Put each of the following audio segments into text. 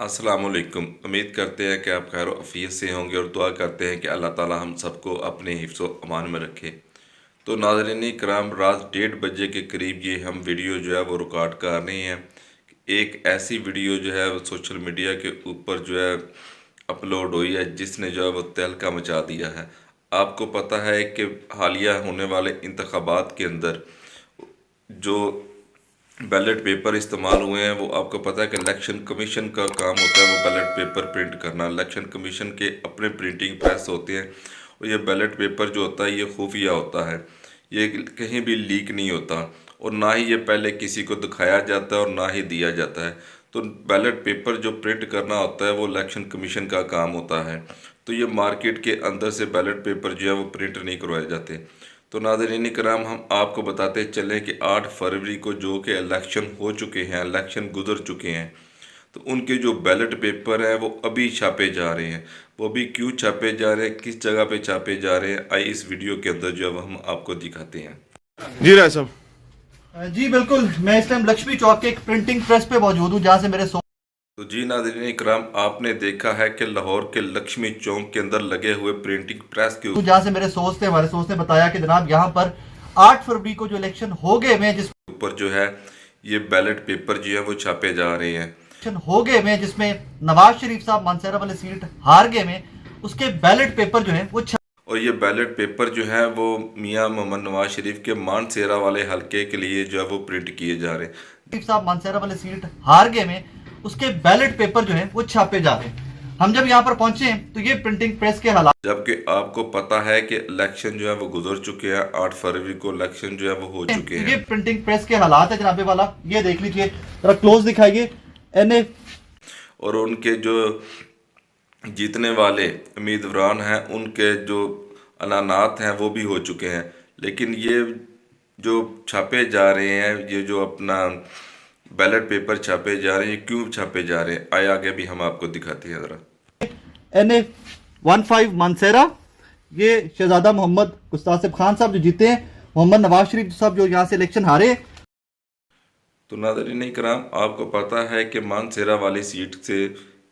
अस्सलामुअलैकुम। उम्मीद करते हैं कि आप खैर आफियत से होंगे और दुआ करते हैं कि अल्लाह ताला हम सबको अपने हिफ्ज़ व अमान में रखे। तो नाज़रीन कराम, रात 1:30 के करीब ये हम वीडियो जो है वो रिकॉर्ड कर रहे हैं। एक ऐसी वीडियो जो है वो सोशल मीडिया के ऊपर जो है अपलोड हुई है जिसने जो है वो तहलका मचा दिया है। आपको पता है कि हालिया होने वाले इंतखाबात के अंदर जो बैलेट पेपर इस्तेमाल हुए हैं, वो आपको पता है कि इलेक्शन कमीशन का काम होता है वो बैलेट पेपर प्रिंट करना। इलेक्शन कमीशन के अपने प्रिंटिंग प्रेस होते हैं और ये बैलेट पेपर जो होता है ये खुफिया होता है, ये कहीं भी लीक नहीं होता और ना ही ये पहले किसी को दिखाया जाता है और ना ही दिया जाता है। तो बैलेट पेपर जो प्रिंट करना होता है वो इलेक्शन कमीशन का काम होता है। तो ये मार्केट के अंदर से बैलेट पेपर जो है वो प्रिंट नहीं करवाए जाते। तो नाज़रीन कराम, हम आपको बताते चलें कि 8 फरवरी को जो कि इलेक्शन हो चुके हैं, इलेक्शन गुजर चुके हैं, तो उनके जो बैलेट पेपर हैं वो अभी छापे जा रहे हैं। वो अभी क्यों छापे जा रहे हैं, किस जगह पे छापे जा रहे हैं, आइए इस वीडियो के अंदर जो हम आपको दिखाते हैं। जी राय साहब। जी बिल्कुल, मैं इस टाइम लक्ष्मी चौक के एक प्रिंटिंग प्रेस पे मौजूद हूँ जहाँ से मेरे तो जी नाज़रीन इकराम, आपने देखा है कि लाहौर के लक्ष्मी चौक के अंदर लगे हुए प्रिंटिंग प्रेस के जहाँ से मेरे सोर्स थे, हमारे सोर्स ने बताया कि जनाब यहाँ पर 8 फरवरी को जो इलेक्शन हो गए में जिस ऊपर जो है ये बैलेट पेपर जो है वो छापे जा रहे हैं। इलेक्शन हो गए में जिसमें नवाज शरीफ साहब मानसेरा वाले सीट हार गए में, उसके बैलेट पेपर जो है वो और ये बैलेट पेपर जो है वो मियां मोहम्मद नवाज शरीफ के मानसेरा वाले हलके के लिए जो है वो प्रिंट किए जा रहे हैं। शरीफ साहब मानसेरा वाले सीट हार गए में उसके बैलेट पेपर जो है वो छापे जा रहे हैं। हम जब यहाँ पर पहुंचे तो ये प्रिंटिंग प्रेस के हालात, जबकि आपको पता है कि इलेक्शन जो है वो गुजर चुके हैं, 8 फरवरी को इलेक्शन जो है वो हो चुके हैं। ये प्रिंटिंग प्रेस के हालात है जनाबे वाला, ये देख लीजिए, जरा क्लोज दिखाइए। और उनके जो जीतने वाले उम्मीदवार हैं उनके जो ऐलानात हैं वो भी हो चुके हैं, लेकिन ये जो छापे जा रहे हैं, ये जो अपना बैलेट पेपर छापे जा रहे हैं, क्यों छापे जा रहे हैं, आए आगे भी हम आपको दिखाते हैं ज़रा। NA-15 मानसेरा, ये शहजादा मोहम्मद गुस्तासिब खान साहब जो जीते हैं, मोहम्मद नवाज शरीफ साहब जो यहाँ से इलेक्शन हारे। तो नाज़रीन कराम, आपको पता है कि मानसेरा वाली सीट से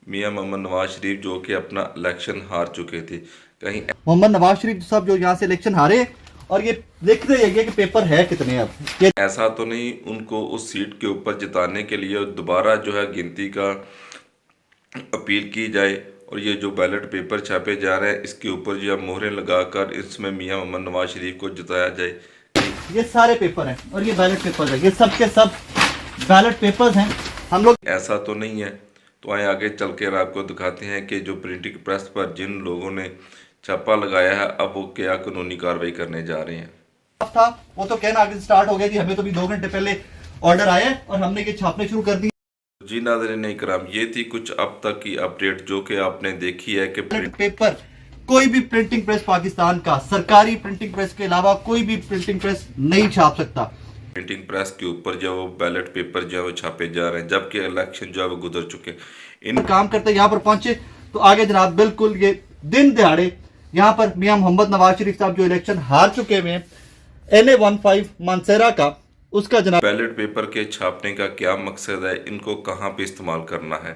मियां मोहम्मद नवाज शरीफ जो कि अपना इलेक्शन हार चुके थे, कहीं मोहम्मद नवाज शरीफ साहब जो यहाँ से इलेक्शन हारे, और ये देख रहे हैं कि पेपर है कितने अब ये ऐसा तो नहीं उनको उस सीट के ऊपर जिताने के लिए दोबारा जो है गिनती का अपील की जाए और ये जो बैलेट पेपर छापे जा रहे हैं इसके ऊपर जो है मोहरें लगाकर इसमें मियां मोहम्मद नवाज शरीफ को जिताया जाए। ये सारे पेपर हैं और ये बैलेट पेपर है, ये सब के सब बैलेट पेपर्स हैं। हम लोग ऐसा तो नहीं है, तो आए आगे चल कर आपको दिखाते हैं कि जो प्रिंटिंग प्रेस पर जिन लोगों ने छापा लगाया है अब वो क्या कानूनी कार्रवाई करने जा रहे हैं। था वो तो कहना आगे स्टार्ट हो गया कि हमें तो भी 2 घंटे पहले ऑर्डर आया और हमने ये छापने शुरू कर दी। जी नाज़रीन इकराम, ये थी कुछ अब तक की अपडेट जो कि आपने देखी है कि पेपर कोई भी प्रिंटिंग प्रेस पाकिस्तान का सरकारी प्रिंटिंग प्रेस के अलावा कोई भी प्रिंटिंग प्रेस नहीं छाप सकता। प्रिंटिंग प्रेस के ऊपर जो वो बैलेट पेपर जो है वो छापे जा रहे हैं जबकि इलेक्शन जो है वो गुजर चुके। इन काम करते यहाँ पर पहुंचे तो आगे जनाब बिल्कुल ये दिन दिहाड़े यहाँ पर मियां मोहम्मद नवाज शरीफ साहब जो इलेक्शन हार चुके हैं NA-15 मानसेरा का, उसका जनाब बैलेट पेपर के छापने का क्या मकसद है, इनको कहाँ पे इस्तेमाल करना है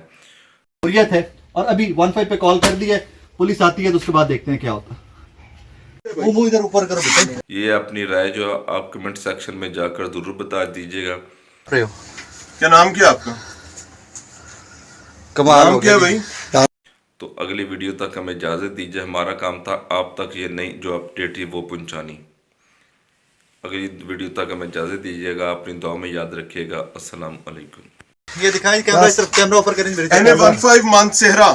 है। और अभी 15 पे कॉल कर दी है, पुलिस आती है तो उसके बाद देखते हैं क्या होता है। वो इधर ऊपर करो। ये अपनी राय जो आप कमेंट सेक्शन में जाकर जरूर बता दीजिएगा। क्या नाम क्या आपका? कमाल नाम क्या भाई? तो अगली वीडियो तक हमें इजाज़त दीजिए। हमारा काम था आप तक ये नई जो अपडेट है वो पहुंचानी। अगली वीडियो तक हमें इजाज़त दीजिएगा, अपनी दुआ में याद रखिएगा। अस्सलाम वालेकुम। ये दिखाएं कैमरा, इस तरफ कैमरा ऑफर करेंगे। NA-15 मानसेरा।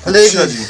अच्छा जी।